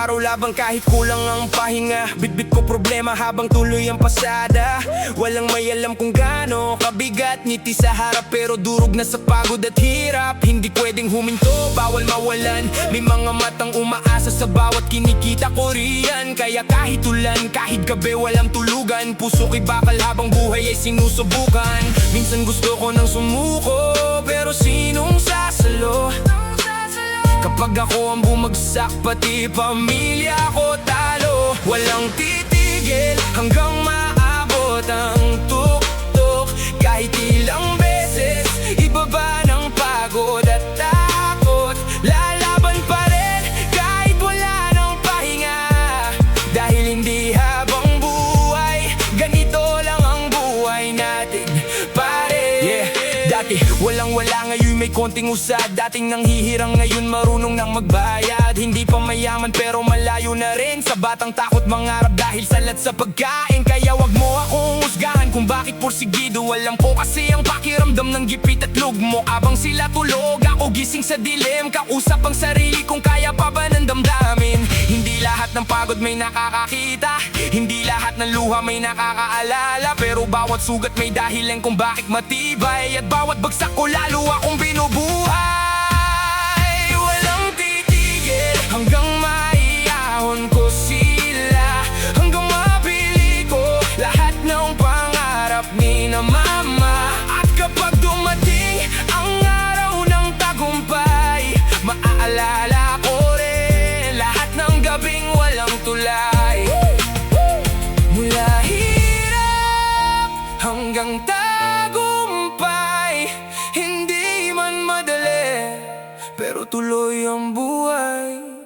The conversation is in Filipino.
araw-araw labang kahit kulang ang pahinga. Bitbit ko problema habang tuloy ang pasada. Walang may alam kung gaano kabigat. Ngiti sa harap pero durog na sa pagod at hirap. Hindi pwedeng huminto, bawal mawalan. May mga matang umaasa sa bawat kinikita ko riyan. Kaya kahit ulan, kahit gabi walang tulugan. Puso ko'y bakal habang buhay ay sinusubukan. Minsan gusto ko nang sumuko, pero sinong sasalo? Kapag ako ang bumagsak, pati pamilya ko talo. Walang titigil hanggang maabot ang tuktok. Kahit ilang beses, ibaba ng pagod at takot. Lalaban pa rin kahit wala ng pahinga. Dahil hindi habang buhay, ganito lang ang buhay natin, pare. Dati walang-wala, ngayon may konting usad. Dating nanghihirang, ngayon marunong nang magbayad. Hindi pa mayaman pero malayo na rin sa batang takot mangarap dahil salat sa pagkain. Kaya wag mo akong husgahan kung bakit porsigido. Alam ko kasi ang pakiramdam ng gipit at lugmo. Abang sila tulog, ako gising sa dilim. Kausap ang sarili kung kaya pa ba ng damdamin. Hindi lahat ng pagod may nakakakita, hindi lahat ng luha may nakakaalala. Pero bawat sugat may dahilan kung bakit matibay. At bawat bagsak ko lalo akong binubuhay. Walang titigil hanggang maiahon ko sila, hanggang mabili ko lahat ng pangarap ni na mama. At kapag dumating ang araw ng tagumpay, maaalala ko rin lahat ng gabing walang tulay. Mula hirap hanggang tagumpay, hindi man madali, pero tuloy ang buhay.